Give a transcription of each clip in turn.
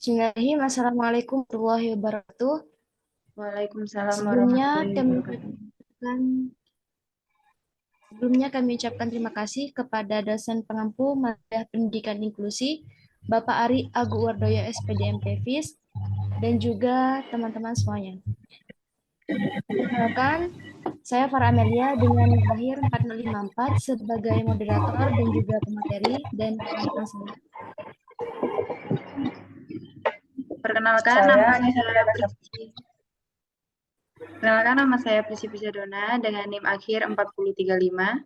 Bismillahirrahmanirrahim. Assalamualaikum warahmatullahi wabarakatuh. Waalaikumsalam Sebelumnya warahmatullahi kami wabarakatuh. ucapkan, sebelumnya kami ucapkan terima kasih kepada dosen pengampu Mata Pendidikan Inklusi, Bapak Ari Agu Wardoyo SPD MPVIS, dan juga teman-teman semuanya. Perkenalkan, saya Farah Amelia dengan lahir 4054 sebagai moderator dan juga pemateri, dan perkenalkan saya. Perkenalkan Saya nama Anissa saya Triana Prisi. Perkenalkan nama saya Prisi Pisadona dengan NIM akhir 4035.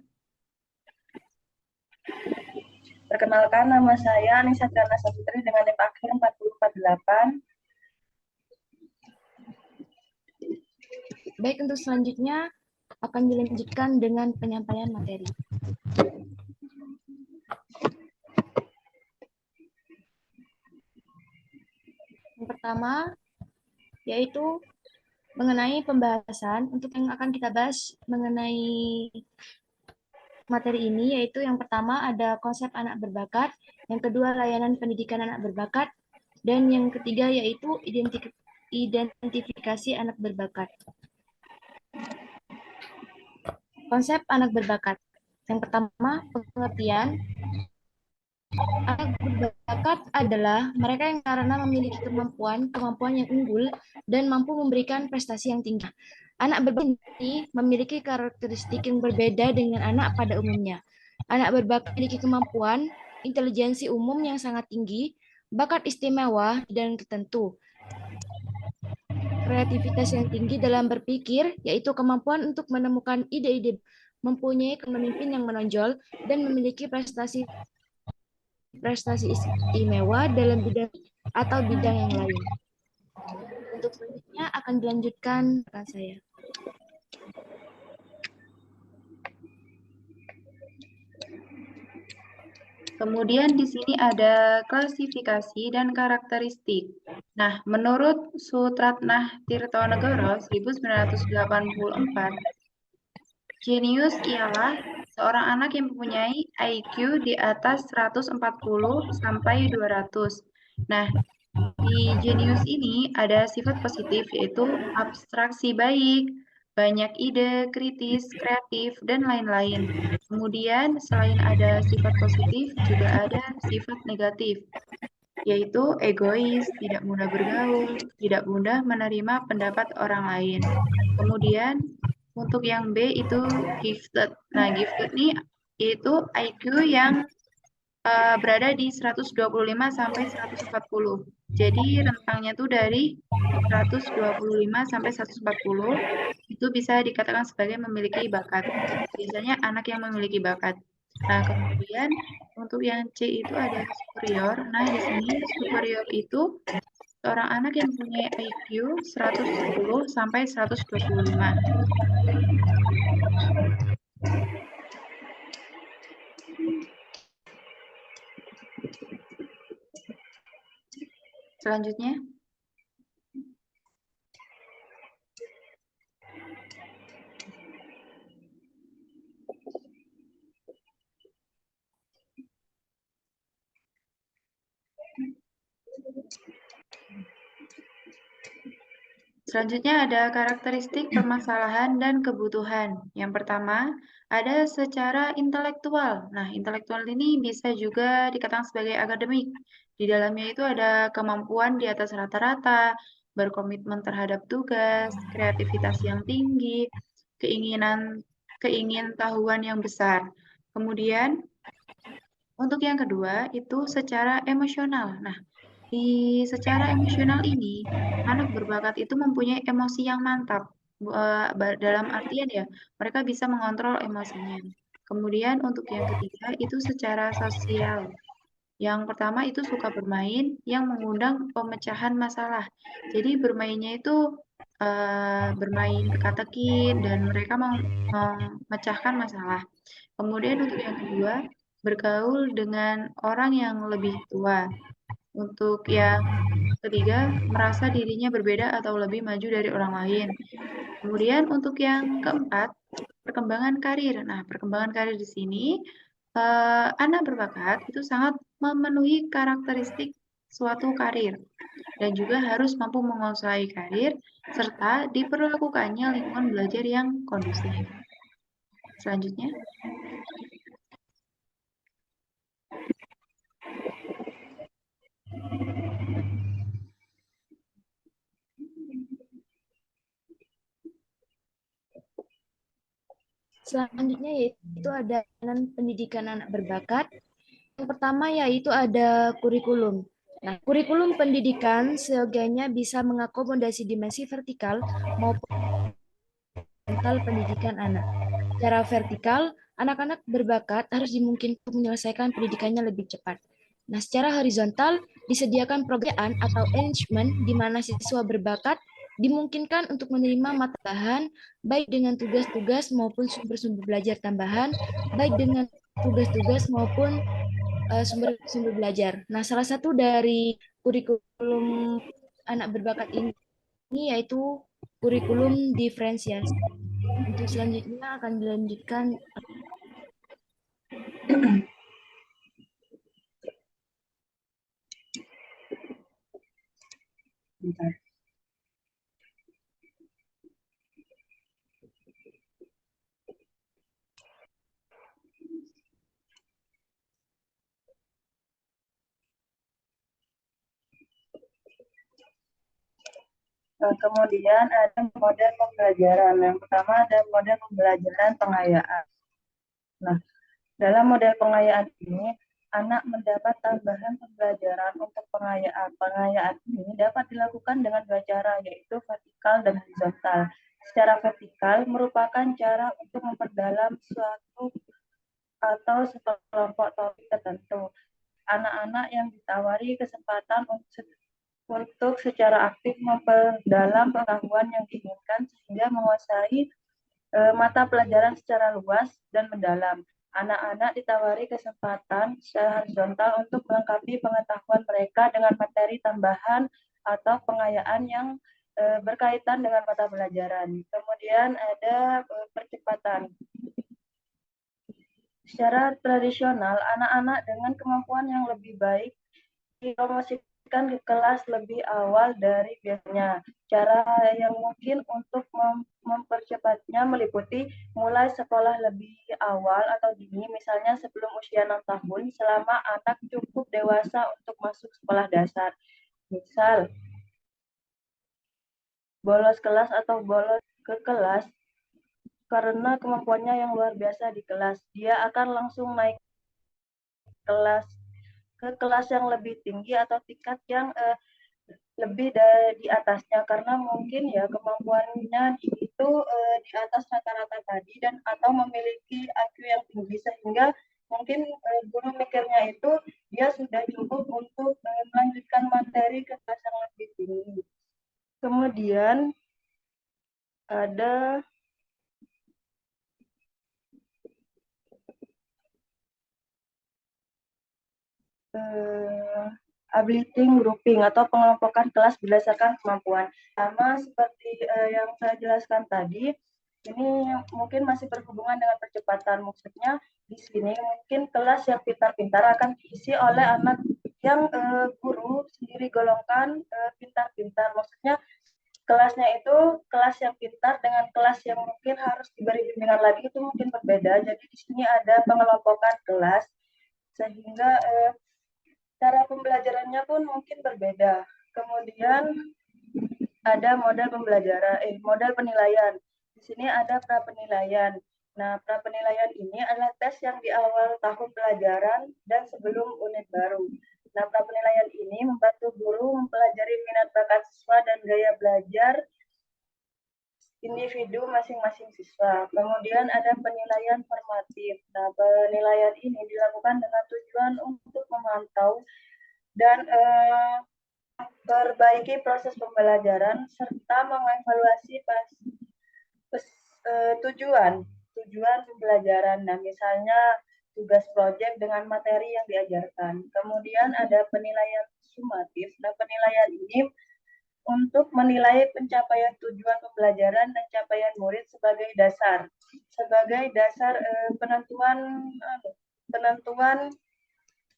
Perkenalkan nama saya Anissa Triana Saputri dengan NIM akhir 4048. Baik, untuk selanjutnya akan dilanjutkan dengan penyampaian materi. Yang pertama, yaitu mengenai pembahasan. Untuk yang akan kita bahas mengenai materi ini, yaitu yang pertama ada konsep anak berbakat, yang kedua layanan pendidikan anak berbakat, dan yang ketiga yaitu identifikasi anak berbakat. Konsep anak berbakat. Yang pertama, pengertian. Anak berbakat adalah mereka yang karena memiliki kemampuan yang unggul dan mampu memberikan prestasi yang tinggi. Anak berbakat ini memiliki karakteristik yang berbeda dengan anak pada umumnya. Anak berbakat memiliki kemampuan intelijensi umum yang sangat tinggi, bakat istimewa dan tertentu, kreativitas yang tinggi dalam berpikir, yaitu kemampuan untuk menemukan ide-ide, mempunyai pemimpin yang menonjol, dan memiliki prestasi istimewa dalam bidang atau bidang yang lain. Untuk selanjutnya akan dilanjutkan rekan saya. Kemudian di sini ada klasifikasi dan karakteristik. Nah, menurut Sutratnah Tirtonegoro 1984, jenius ialah seorang anak yang mempunyai IQ di atas 140 sampai 200. Nah, di jenius ini ada sifat positif yaitu abstraksi baik, banyak ide, kritis, kreatif, dan lain-lain. Kemudian selain ada sifat positif juga ada sifat negatif, yaitu egois, tidak mudah bergaul, tidak mudah menerima pendapat orang lain. Kemudian untuk yang B itu gifted. Nah, gifted ini itu IQ yang berada di 125 sampai 140. Jadi rentangnya tuh dari 125 sampai 140 itu bisa dikatakan sebagai memiliki bakat. Biasanya anak yang memiliki bakat. Nah, kemudian untuk yang C itu ada superior. Nah, di sini superior itu seorang anak yang mempunyai IQ 110 sampai 125. Selanjutnya, ada karakteristik permasalahan dan kebutuhan. Yang pertama, ada secara intelektual. Nah, intelektual ini bisa juga dikatakan sebagai akademik. Di dalamnya itu ada kemampuan di atas rata-rata, berkomitmen terhadap tugas, kreativitas yang tinggi, keingintahuan yang besar. Kemudian, untuk yang kedua itu secara emosional. Nah, secara emosional ini, anak berbakat itu mempunyai emosi yang mantap. Dalam artian ya, mereka bisa mengontrol emosinya. Kemudian untuk yang ketiga itu secara sosial. Yang pertama itu suka bermain yang mengundang pemecahan masalah. Jadi bermainnya itu bermain teka-teki dan mereka memecahkan masalah. Kemudian untuk yang kedua, bergaul dengan orang yang lebih tua. Untuk yang ketiga, merasa dirinya berbeda atau lebih maju dari orang lain. Kemudian untuk yang keempat, perkembangan karir. Nah, perkembangan karir di sini, anak berbakat itu sangat memenuhi karakteristik suatu karir dan juga harus mampu menguasai karir serta diperlakukannya lingkungan belajar yang kondusif. Selanjutnya, Selanjutnya yaitu ada pendidikan anak berbakat. Yang pertama yaitu ada kurikulum. Nah, kurikulum pendidikan seyogianya bisa mengakomodasi dimensi vertikal maupun horizontal pendidikan anak. Secara vertikal, anak-anak berbakat harus dimungkinkan menyelesaikan pendidikannya lebih cepat. Nah, secara horizontal, disediakan program atau arrangement di mana siswa berbakat dimungkinkan untuk menerima mata tambahan, baik dengan tugas-tugas maupun sumber-sumber belajar tambahan, baik dengan tugas-tugas maupun sumber-sumber belajar. Nah, salah satu dari kurikulum anak berbakat ini yaitu kurikulum diferensiasi. Untuk selanjutnya akan dilanjutkan. Bentar. Kemudian ada model pembelajaran. Yang pertama ada model pembelajaran pengayaan. Nah, dalam model pengayaan ini, anak mendapat tambahan pembelajaran untuk pengayaan. Pengayaan ini dapat dilakukan dengan dua cara, yaitu vertikal dan horizontal. Secara vertikal merupakan cara untuk memperdalam suatu atau sekelompok topik tertentu. Anak-anak yang ditawari kesempatan untuk secara aktif memperdalam pengetahuan yang diinginkan sehingga menguasai mata pelajaran secara luas dan mendalam. Anak-anak ditawari kesempatan secara horizontal untuk melengkapi pengetahuan mereka dengan materi tambahan atau pengayaan yang berkaitan dengan mata pelajaran. Kemudian ada percepatan. Secara tradisional, anak-anak dengan kemampuan yang lebih baik dipromosikan ke kelas lebih awal dari biasanya. Cara yang mungkin untuk mempercepatnya meliputi mulai sekolah lebih awal atau dini, misalnya sebelum usia 6 tahun, selama anak cukup dewasa untuk masuk sekolah dasar. Misal, bolos kelas atau bolos ke kelas karena kemampuannya yang luar biasa di kelas. Dia akan langsung naik kelas ke kelas yang lebih tinggi atau tingkat yang lebih dari di atasnya karena mungkin ya kemampuannya itu di atas rata-rata tadi dan atau memiliki IQ yang tinggi sehingga mungkin guru mikirnya itu dia sudah cukup untuk melanjutkan materi ke kelas yang lebih tinggi. Kemudian ada ability grouping atau pengelompokan kelas berdasarkan kemampuan. Sama seperti yang saya jelaskan tadi, ini mungkin masih berhubungan dengan percepatan. Maksudnya di sini mungkin kelas yang pintar-pintar akan diisi oleh anak yang guru sendiri golongkan pintar-pintar. Maksudnya kelasnya itu kelas yang pintar dengan kelas yang mungkin harus diberi bimbingan lagi itu mungkin berbeda. Jadi di sini ada pengelompokan kelas sehingga cara pembelajarannya pun mungkin berbeda. Kemudian ada model pembelajaran, model penilaian. Di sini ada pra penilaian. Nah, pra penilaian ini adalah tes yang di awal tahun pelajaran dan sebelum unit baru. Nah, pra penilaian ini membantu guru mempelajari minat bakat siswa dan gaya belajar individu masing-masing siswa. Kemudian ada penilaian formatif. Nah, penilaian ini dilakukan dengan tujuan untuk memantau dan perbaiki proses pembelajaran serta mengevaluasi tujuan pembelajaran. Nah, misalnya tugas proyek dengan materi yang diajarkan. Kemudian ada penilaian sumatif. Nah, penilaian ini untuk menilai pencapaian tujuan pembelajaran dan capaian murid sebagai dasar penentuan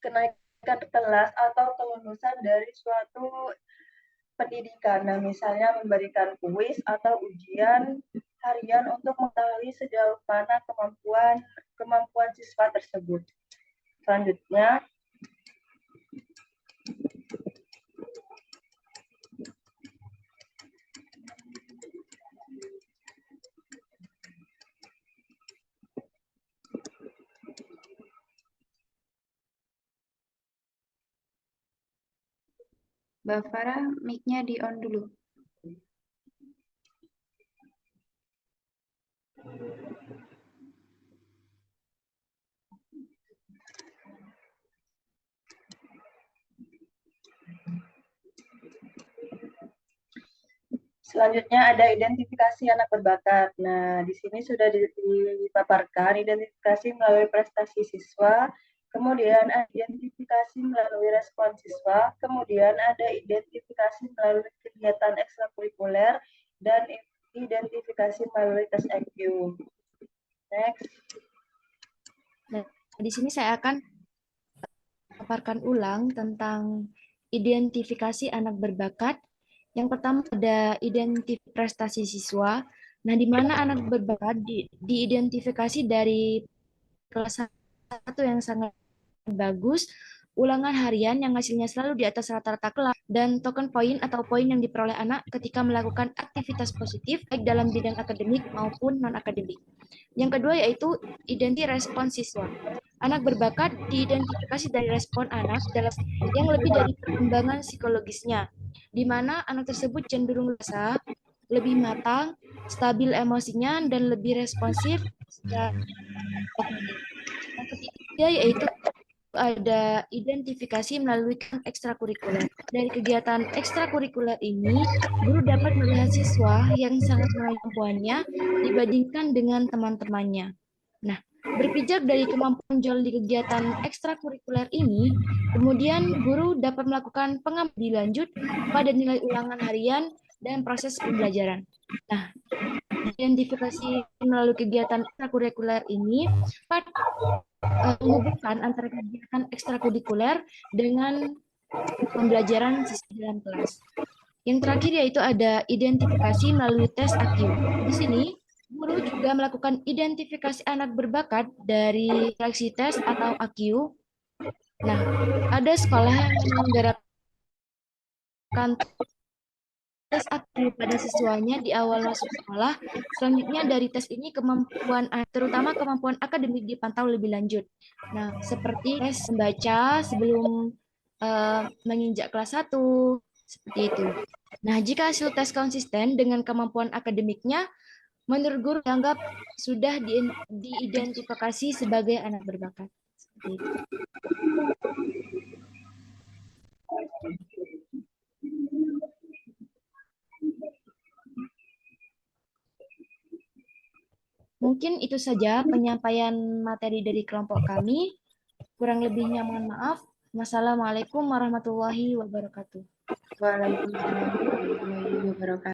kenaikan kelas atau kelulusan dari suatu pendidikan. Nah, misalnya memberikan kuis atau ujian harian untuk mengetahui sejauh mana kemampuan siswa tersebut. Selanjutnya, Mbak Farah, mic-nya di-on dulu. selanjutnya ada identifikasi anak berbakat. Nah, di sini sudah dipaparkan identifikasi melalui prestasi siswa, kemudian ada identifikasi melalui respon siswa, kemudian ada identifikasi melalui kegiatan ekstrakurikuler, dan identifikasi melalui tes IQ. Next. Nah, di sini saya akan paparkan ulang tentang identifikasi anak berbakat. Yang pertama ada identifikasi prestasi siswa. Nah, di mana anak berbakat diidentifikasi dari kelas 1 yang sangat bagus, ulangan harian yang hasilnya selalu di atas rata-rata kelas, dan token poin atau poin yang diperoleh anak ketika melakukan aktivitas positif, baik dalam bidang akademik maupun non-akademik. Yang kedua yaitu identifikasi respon siswa. Anak berbakat diidentifikasi dari respon anak dalam yang lebih dari perkembangan psikologisnya, di mana anak tersebut cenderung dewasa, lebih matang, stabil emosinya, dan lebih responsif secara kognitif. Yang ketiga yaitu ada identifikasi melalui ekstrakurikuler. Dari kegiatan ekstrakurikuler ini, guru dapat melihat siswa yang sangat kemampuannya dibandingkan dengan teman-temannya. Nah, berpijak dari kemampuan jual di kegiatan ekstrakurikuler ini, kemudian guru dapat melakukan pengambilan lanjut pada nilai ulangan harian dan proses pembelajaran. Nah, identifikasi melalui kegiatan ekstrakurikuler ini dapat menghubungkan antara kegiatan ekstrakurikuler dengan pembelajaran siswa dalam kelas. Yang terakhir yaitu ada identifikasi melalui tes IQ. Di sini, guru juga melakukan identifikasi anak berbakat dari seleksi tes atau IQ. Nah, ada sekolah yang menyelenggarakan tes IQ pada siswanya di awal masuk sekolah. Selanjutnya dari tes ini terutama kemampuan akademik dipantau lebih lanjut. Nah, seperti tes membaca sebelum menginjak kelas 1, seperti itu. Nah, jika hasil tes konsisten dengan kemampuan akademiknya, menurut guru dianggap sudah diidentifikasi sebagai anak berbakat. Seperti itu. Mungkin itu saja penyampaian materi dari kelompok kami. Kurang lebihnya mohon maaf. Wassalamualaikum warahmatullahi wabarakatuh. Waalaikumsalam warahmatullahi wabarakatuh.